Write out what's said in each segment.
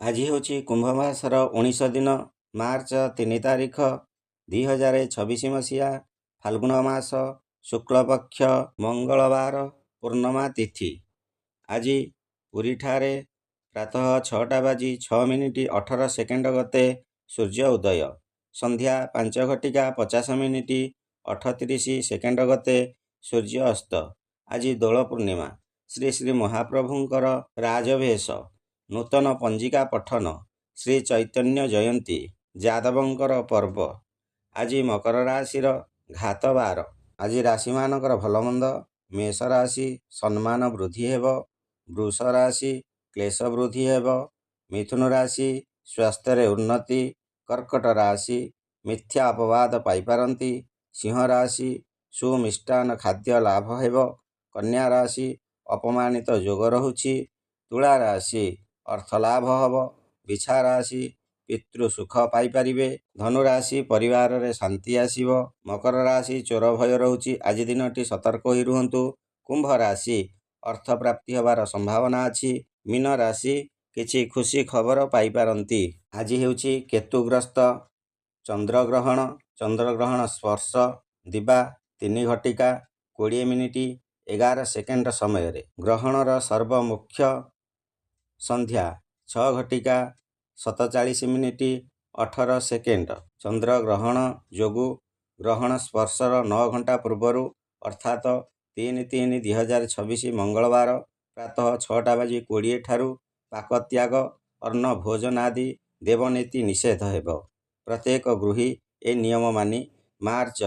ଆଜି ହେଉଛି କୁମ୍ଭ ମାସର 19 ଦିନ ମାର୍ଚ୍ଚ 3 ତାରିଖ 2026 ମସିହା ଫାଲ୍ଗୁନ ମାସ ଶୁକ୍ଳପକ୍ଷ ମଙ୍ଗଳବାର ପୂର୍ଣ୍ଣମା ତିଥି। ଆଜି ପୁରୀଠାରେ ପ୍ରାତଃ 6:06:18 ଗତେ ସୂର୍ଯ୍ୟ ଉଦୟ, ସନ୍ଧ୍ୟା 5:50:38 ଗତେ ସୂର୍ଯ୍ୟ ଅସ୍ତ। ଆଜି ଦୋଳ ପୂର୍ଣ୍ଣିମା। ଶ୍ରୀ ଶ୍ରୀ ମହାପ୍ରଭୁଙ୍କର ରାଜବେଶ, ନୂତନ ପଞ୍ଜିକା ପଠନ, ଶ୍ରୀ ଚୈତନ୍ୟ ଜୟନ୍ତୀ, ଯାଦବଙ୍କର ପର୍ବ। ଆଜି ମକର ରାଶିର ଘାତ ବାର। ଆଜି ରାଶିମାନଙ୍କର ଭଲମନ୍ଦ। ମେଷ ରାଶି ସମ୍ମାନ ବୃଦ୍ଧି ହେବ। ବୃଷ ରାଶି କ୍ଲେଶ ବୃଦ୍ଧି ହେବ। ମିଥୁନ ରାଶି ସ୍ୱାସ୍ଥ୍ୟରେ ଉନ୍ନତି। କର୍କଟ ରାଶି ମିଥ୍ୟା ଅପବାଦ ପାଇପାରନ୍ତି। ସିଂହ ରାଶି ସୁମିଷ୍ଟାନ୍ନ ଖାଦ୍ୟ ଲାଭ ହେବ। କନ୍ୟା ରାଶି ଅପମାନିତ ଯୋଗ ରହୁଛି। ତୁଳା ରାଶି ଅର୍ଥ ଲାଭ ହେବ। ବିଛା ରାଶି ପିତୃ ସୁଖ ପାଇପାରିବେ। ଧନୁ ରାଶି ପରିବାରରେ ଶାନ୍ତି ଆସିବ। ମକର ରାଶି ଚୋର ଭୟ ରହୁଛି। ଆଜି ଦିନଟି ସତର୍କ ହୋଇ ରୁହନ୍ତୁ। କୁମ୍ଭ ରାଶି ଅର୍ଥ ପ୍ରାପ୍ତି ହେବାର ସମ୍ଭାବନା ଅଛି। ମୀନ ରାଶି କିଛି ଖୁସି ଖବର ପାଇପାରନ୍ତି। ଆଜି ହେଉଛି କେତୁଗ୍ରସ୍ତ ଚନ୍ଦ୍ରଗ୍ରହଣ। ଚନ୍ଦ୍ରଗ୍ରହଣ ସ୍ପର୍ଶ ଦିବା 3:20:11 ସମୟରେ। ଗ୍ରହଣର ସର୍ବମୁଖ୍ୟ ସନ୍ଧ୍ୟା 6:47:18। ଚନ୍ଦ୍ରଗ୍ରହଣ ଯୋଗୁଁ ଗ୍ରହଣ ସ୍ପର୍ଶର 9 ଘଣ୍ଟା ପୂର୍ବରୁ ଅର୍ଥାତ୍ 3/3/2026 ମଙ୍ଗଳବାର ପ୍ରାତଃ 6:20 ଠାରୁ ପାକତ୍ୟାଗ, ଅନ୍ନ ଭୋଜନ ଆଦି ଦେବନୀତି ନିଷେଧ ହେବ। ପ୍ରତ୍ୟେକ ଗୃହୀ ଏ ନିୟମ ମାନି ମାର୍ଚ୍ଚ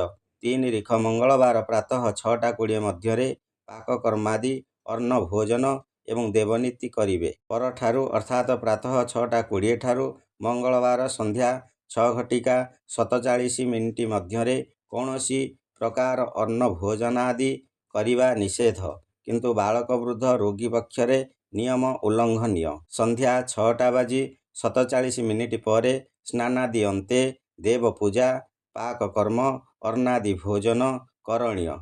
3 ମଙ୍ଗଳବାର ପ୍ରାତଃ 6:20 ମଧ୍ୟରେ ପାକକର୍ମାଦି, ଅନ୍ନ ଭୋଜନ ଏବଂ ଦେବନୀତି କରିବେ। ପରଠାରୁ ଅର୍ଥାତ୍ ପ୍ରାତଃ 6:20 ଠାରୁ ମଙ୍ଗଳବାର ସନ୍ଧ୍ୟା 6:47 ମଧ୍ୟରେ କୌଣସି ପ୍ରକାର ଅନ୍ନ ଭୋଜନ ଆଦି କରିବା ନିଷେଧ, କିନ୍ତୁ ବାଳକ ବୃଦ୍ଧ ରୋଗୀ ପକ୍ଷରେ ନିୟମ ଉଲ୍ଲଙ୍ଘନୀୟ। ସନ୍ଧ୍ୟା 6:47 ପରେ ସ୍ନାନାଦି ଅନ୍ତେ ଦେବ ପୂଜା, ପାକକର୍ମ, ଅନ୍ନାଦି ଭୋଜନ କରଣୀୟ।